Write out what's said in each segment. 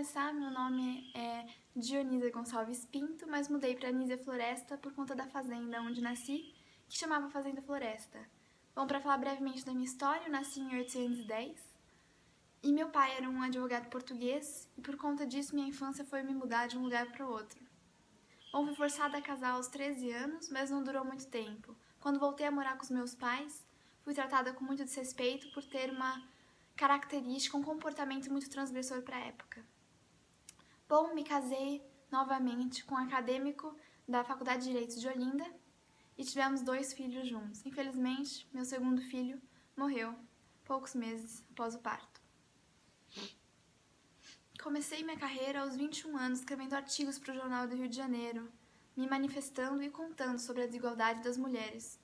começar, meu nome é Dionísia Gonçalves Pinto, mas mudei para Anísia Floresta por conta da fazenda onde nasci, que chamava Fazenda Floresta. Bom, para falar brevemente da minha história, eu nasci em 1810 e meu pai era um advogado português e por conta disso minha infância foi me mudar de um lugar para o outro. Bom, fui forçada a casar aos 13 anos, mas não durou muito tempo. Quando voltei a morar com os meus pais, fui tratada com muito desrespeito por ter uma característica, um comportamento muito transgressor para a época. Bom, me casei novamente com um acadêmico da Faculdade de Direito de Olinda e tivemos 2 filhos juntos. Infelizmente, meu segundo filho morreu poucos meses após o parto. Comecei minha carreira aos 21 anos escrevendo artigos para o Jornal do Rio de Janeiro, me manifestando e contando sobre a desigualdade das mulheres.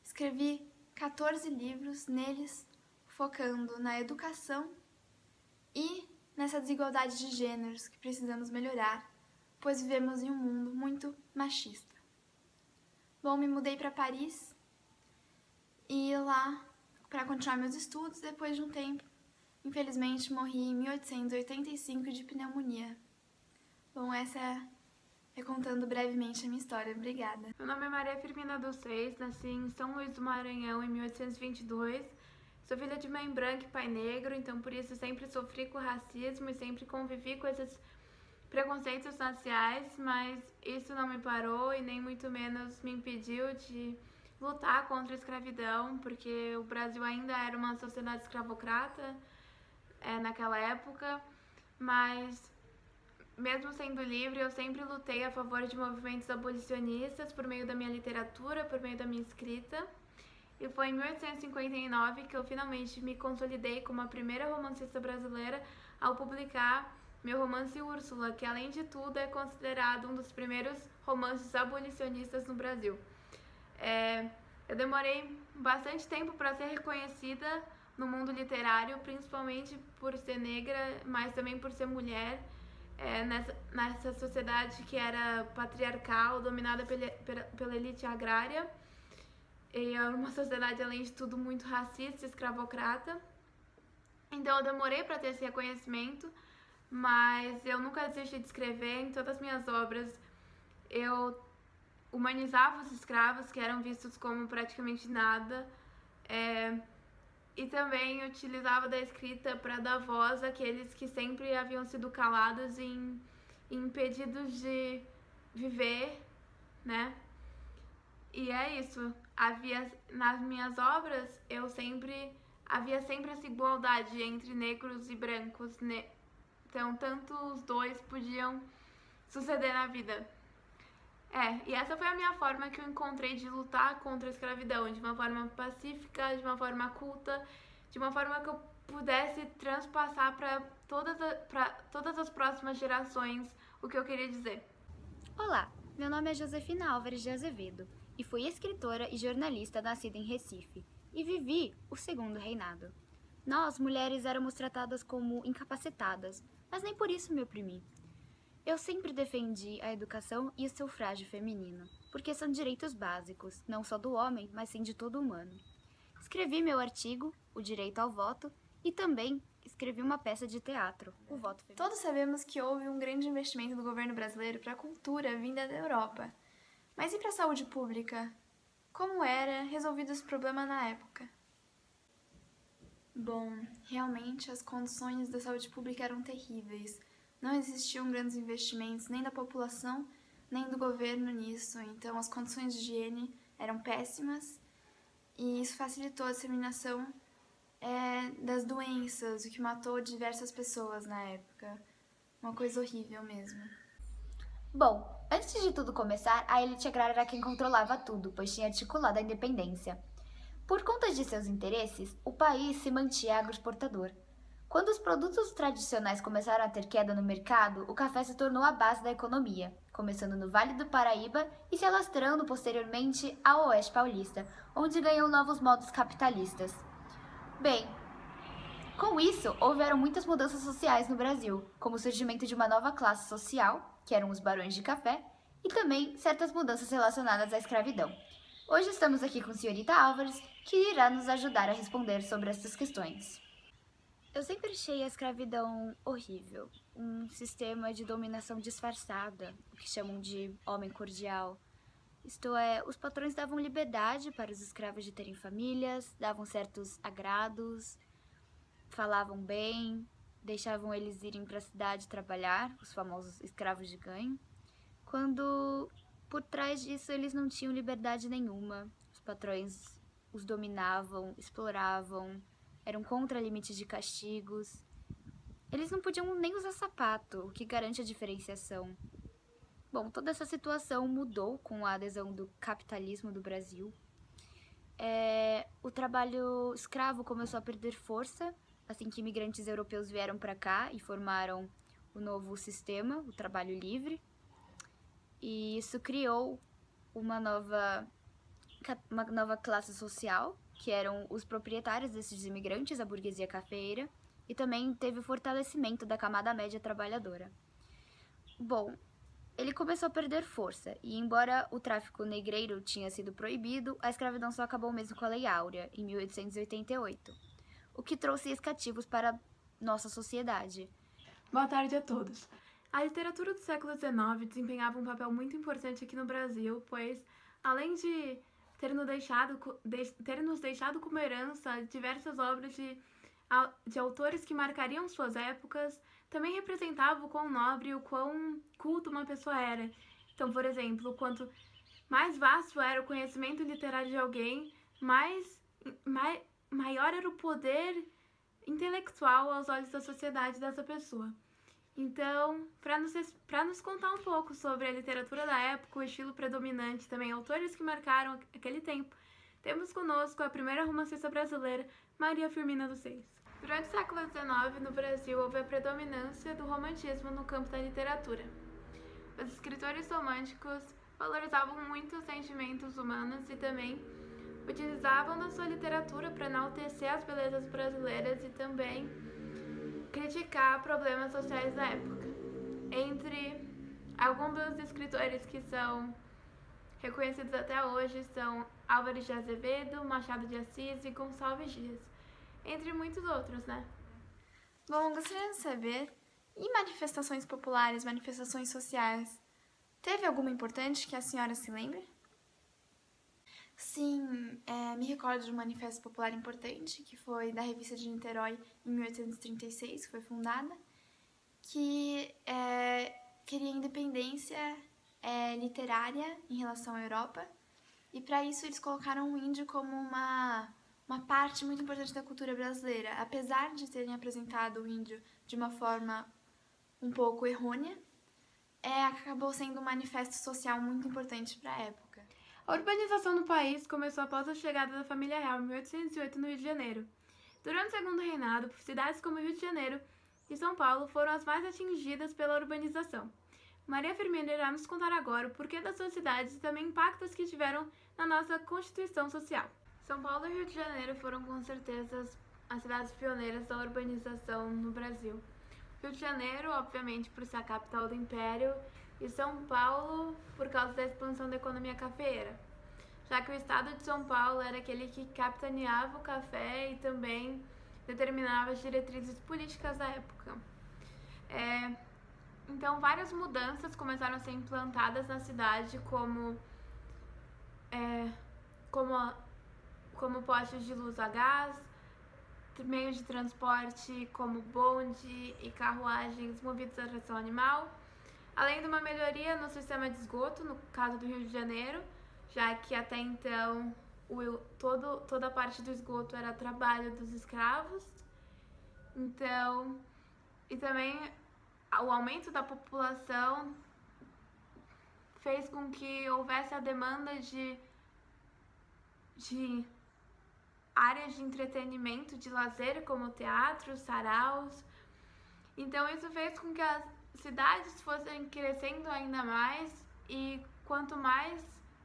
Escrevi 14 livros, neles focando na educação e nessa desigualdade de gêneros que precisamos melhorar, pois vivemos em um mundo muito machista. Bom, me mudei para Paris e lá, para continuar meus estudos, depois de um tempo, infelizmente morri em 1885 de pneumonia. Bom, essa é contando brevemente a minha história. Obrigada. Meu nome é Maria Firmina dos Reis, nasci em São Luís do Maranhão em 1822. Sou filha de mãe branca e pai negro, então por isso sempre sofri com racismo e sempre convivi com esses preconceitos raciais, mas isso não me parou e nem muito menos me impediu de lutar contra a escravidão, porque o Brasil ainda era uma sociedade escravocrata naquela época, mas mesmo sendo livre, eu sempre lutei a favor de movimentos abolicionistas por meio da minha literatura, por meio da minha escrita. E foi em 1859 que eu finalmente me consolidei como a primeira romancista brasileira ao publicar meu romance Úrsula, que além de tudo é considerado um dos primeiros romances abolicionistas no Brasil. Eu demorei bastante tempo para ser reconhecida no mundo literário, principalmente por ser negra, mas também por ser mulher, nessa sociedade que era patriarcal, dominada pela elite agrária. E era uma sociedade, além de tudo, muito racista e escravocrata. Então eu demorei para ter esse reconhecimento, mas eu nunca desisti de escrever. Em todas as minhas obras eu humanizava os escravos, que eram vistos como praticamente nada, e também utilizava da escrita para dar voz àqueles que sempre haviam sido calados e impedidos de viver, né? E é isso. Nas minhas obras, havia sempre essa igualdade entre negros e brancos, né? Então, tanto os dois podiam suceder na vida. E essa foi a minha forma que eu encontrei de lutar contra a escravidão, de uma forma pacífica, de uma forma culta, de uma forma que eu pudesse transpassar para todas as próximas gerações o que eu queria dizer. Olá, meu nome é Josefina Álvares de Azevedo e fui escritora e jornalista nascida em Recife e vivi o Segundo Reinado. Nós, mulheres, éramos tratadas como incapacitadas, mas nem por isso me oprimi. Eu sempre defendi a educação e o sufrágio feminino, porque são direitos básicos, não só do homem, mas sim de todo humano. Escrevi meu artigo, O Direito ao Voto, e também escrevi uma peça de teatro, O Voto Feminino. Todos sabemos que houve um grande investimento do governo brasileiro para a cultura vinda da Europa. Mas e para a saúde pública? Como era resolvido esse problema na época? Bom, realmente as condições da saúde pública eram terríveis. Não existiam grandes investimentos nem da população, nem do governo nisso, então as condições de higiene eram péssimas e isso facilitou a disseminação das doenças, o que matou diversas pessoas na época. Uma coisa horrível mesmo. Bom, antes de tudo começar, a elite agrária era quem controlava tudo, pois tinha articulado a independência. Por conta de seus interesses, o país se mantinha agroexportador. Quando os produtos tradicionais começaram a ter queda no mercado, o café se tornou a base da economia, começando no Vale do Paraíba e se alastrando posteriormente ao Oeste Paulista, onde ganhou novos modos capitalistas. Bem, com isso, houveram muitas mudanças sociais no Brasil, como o surgimento de uma nova classe social, que eram os barões de café, e também certas mudanças relacionadas à escravidão. Hoje estamos aqui com a senhorita Álvares, que irá nos ajudar a responder sobre essas questões. Eu sempre achei a escravidão horrível, um sistema de dominação disfarçada, o que chamam de homem cordial. Isto é, os patrões davam liberdade para os escravos de terem famílias, davam certos agrados, falavam bem, deixavam eles irem para a cidade trabalhar, os famosos escravos de ganho, quando por trás disso eles não tinham liberdade nenhuma. Os patrões os dominavam, exploravam, eram contra limites de castigos. Eles não podiam nem usar sapato, o que garante a diferenciação. Bom, toda essa situação mudou com a adesão do capitalismo do Brasil. O trabalho escravo começou a perder força assim que imigrantes europeus vieram para cá e formaram o novo sistema, o trabalho livre. E isso criou uma nova classe social, que eram os proprietários desses imigrantes, a burguesia cafeeira, e também teve o fortalecimento da camada média trabalhadora. Bom, ele começou a perder força, e embora o tráfico negreiro tinha sido proibido, a escravidão só acabou mesmo com a Lei Áurea, em 1888, o que trouxe ex-cativos para a nossa sociedade. Boa tarde a todos. A literatura do século XIX desempenhava um papel muito importante aqui no Brasil, pois, além de ter nos deixado como herança diversas obras de autores que marcariam suas épocas, também representava o quão nobre e o quão culto uma pessoa era. Então, por exemplo, quanto mais vasto era o conhecimento literário de alguém, maior era o poder intelectual aos olhos da sociedade dessa pessoa. Então, para nos contar um pouco sobre a literatura da época, o estilo predominante, também autores que marcaram aquele tempo, temos conosco a primeira romancista brasileira, Maria Firmina dos Seis. Durante o século XIX, no Brasil, houve a predominância do romantismo no campo da literatura. Os escritores românticos valorizavam muito os sentimentos humanos e também utilizavam na sua literatura para enaltecer as belezas brasileiras e também criticar problemas sociais da época. Entre alguns dos escritores que são reconhecidos até hoje são Álvares de Azevedo, Machado de Assis e Gonçalves Dias, entre muitos outros, né? Bom, gostaria de saber, e manifestações populares, manifestações sociais, teve alguma importante que a senhora se lembre? Sim, me recordo de um manifesto popular importante, que foi da Revista de Niterói, em 1836, que foi fundada, que queria independência literária em relação à Europa, e para isso eles colocaram o índio como uma parte muito importante da cultura brasileira. Apesar de terem apresentado o índio de uma forma um pouco errônea, acabou sendo um manifesto social muito importante para a época. A urbanização no país começou após a chegada da família real em 1808 no Rio de Janeiro. Durante o segundo reinado, cidades como Rio de Janeiro e São Paulo foram as mais atingidas pela urbanização. Maria Firmina irá nos contar agora o porquê das suas cidades e também impactos que tiveram na nossa Constituição Social. São Paulo e Rio de Janeiro foram com certeza as cidades pioneiras da urbanização no Brasil. Rio de Janeiro, obviamente, por ser a capital do Império, e São Paulo por causa da expansão da economia cafeeira, já que o estado de São Paulo era aquele que capitaneava o café e também determinava as diretrizes políticas da época. Então, várias mudanças começaram a ser implantadas na cidade, como postes de luz a gás, meios de transporte como bonde e carruagens movidos a tração animal, além de uma melhoria no sistema de esgoto, no caso do Rio de Janeiro, já que até então toda a parte do esgoto era trabalho dos escravos. Então, e também o aumento da população fez com que houvesse a demanda de áreas de entretenimento, de lazer, como teatros, saraus. Então, isso fez com que as cidades fossem crescendo ainda mais, e quanto mais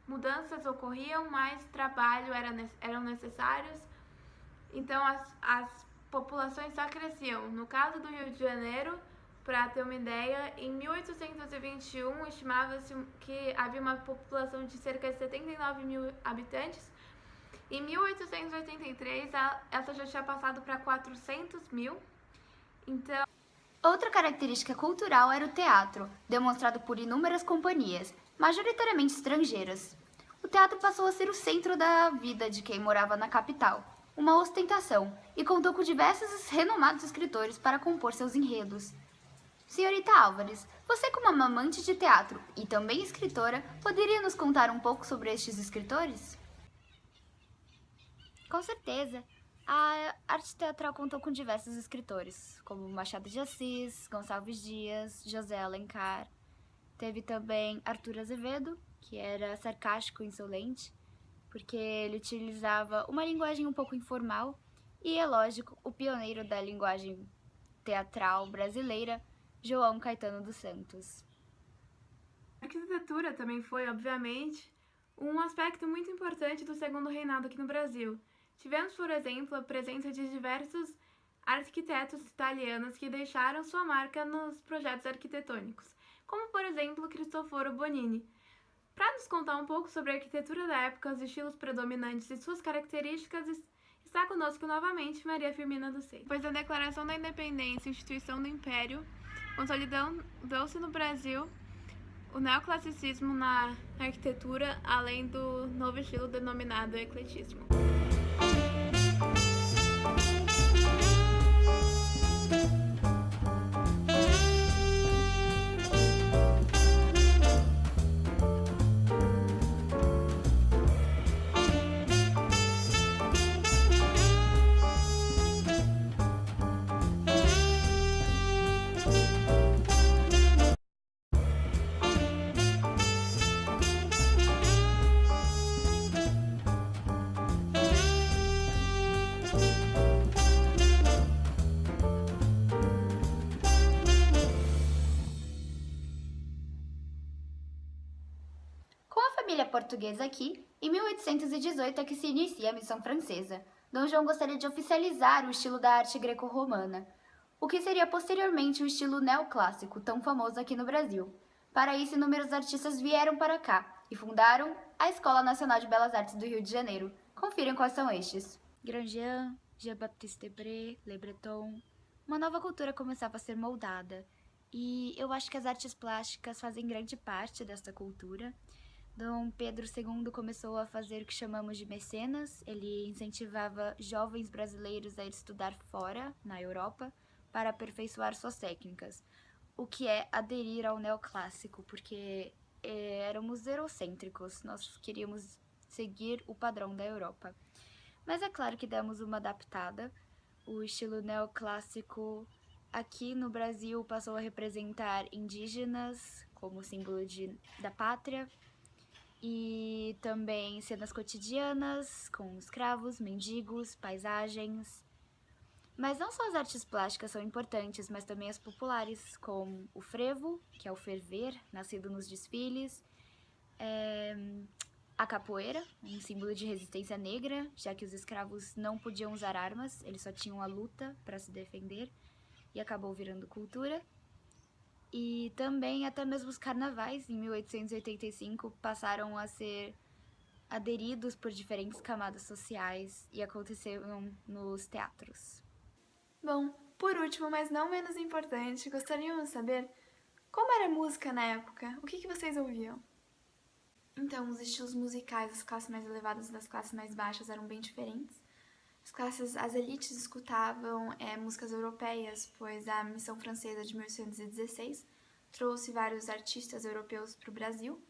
mudanças ocorriam, mais trabalho eram necessários. Então as populações só cresciam. No caso do Rio de Janeiro, para ter uma ideia, em 1821 estimava-se que havia uma população de cerca de 79 mil habitantes. Em 1883 essa já tinha passado para 400 mil. Então, Outra característica cultural era o teatro, demonstrado por inúmeras companhias, majoritariamente estrangeiras. O teatro passou a ser o centro da vida de quem morava na capital, uma ostentação, e contou com diversos renomados escritores para compor seus enredos. Senhorita Álvares, você como uma amante de teatro e também escritora, poderia nos contar um pouco sobre estes escritores? Com certeza. A arte teatral contou com diversos escritores, como Machado de Assis, Gonçalves Dias, José Alencar. Teve também Arthur Azevedo, que era sarcástico e insolente, porque ele utilizava uma linguagem um pouco informal, e, é lógico, o pioneiro da linguagem teatral brasileira, João Caetano dos Santos. a arquitetura também foi, obviamente, um aspecto muito importante do segundo reinado aqui no Brasil. Tivemos, por exemplo, a presença de diversos arquitetos italianos que deixaram sua marca nos projetos arquitetônicos, como, por exemplo, Cristoforo Bonini. Para nos contar um pouco sobre a arquitetura da época, os estilos predominantes e suas características, está conosco novamente Maria Firmina dos Santos. Depois da Declaração da Independência e instituição do Império, consolidou-se no Brasil o neoclassicismo na arquitetura, além do novo estilo denominado ecletismo. Família portuguesa aqui, em 1818 é que se inicia a missão francesa. Dom João gostaria de oficializar o estilo da arte greco-romana, o que seria posteriormente o estilo neoclássico, tão famoso aqui no Brasil. Para isso, inúmeros artistas vieram para cá e fundaram a Escola Nacional de Belas Artes do Rio de Janeiro. Confiram quais são estes. Grandjean, Jean-Baptiste Debré, Le Breton. Uma nova cultura começava a ser moldada, e eu acho que as artes plásticas fazem grande parte desta cultura. Dom Pedro II começou a fazer o que chamamos de mecenas. Ele incentivava jovens brasileiros a ir estudar fora, na Europa, para aperfeiçoar suas técnicas, o que é aderir ao neoclássico, porque éramos eurocêntricos, nós queríamos seguir o padrão da Europa. Mas é claro que demos uma adaptada. O estilo neoclássico aqui no Brasil passou a representar indígenas como símbolo da pátria, e também cenas cotidianas, com escravos, mendigos, paisagens. Mas não só as artes plásticas são importantes, mas também as populares, como o frevo, que é o ferver, nascido nos desfiles, a capoeira, um símbolo de resistência negra, já que os escravos não podiam usar armas, eles só tinham a luta para se defender, e acabou virando cultura. E também até mesmo os carnavais, em 1885, passaram a ser aderidos por diferentes camadas sociais e aconteceram nos teatros. Bom, por último, mas não menos importante, gostaríamos de saber como era a música na época, o que vocês ouviam? Então, os estilos musicais das classes mais elevadas e das classes mais baixas eram bem diferentes. As elites escutavam músicas europeias, pois a missão francesa de 1816 trouxe vários artistas europeus para o Brasil.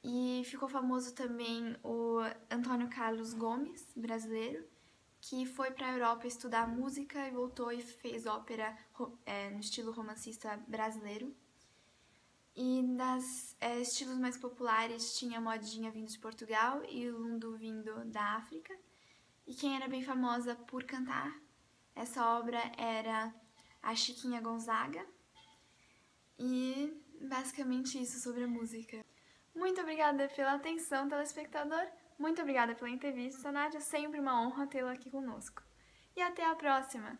E ficou famoso também o Antônio Carlos Gomes, brasileiro, que foi para a Europa estudar música e voltou e fez ópera no estilo romancista brasileiro. E das estilos mais populares tinha modinha vindo de Portugal e lundu vindo da África. E quem era bem famosa por cantar essa obra era a Chiquinha Gonzaga. E basicamente isso sobre a música. Muito obrigada pela atenção, telespectador. Muito obrigada pela entrevista, Nádia. Sempre uma honra tê-la aqui conosco. E até a próxima!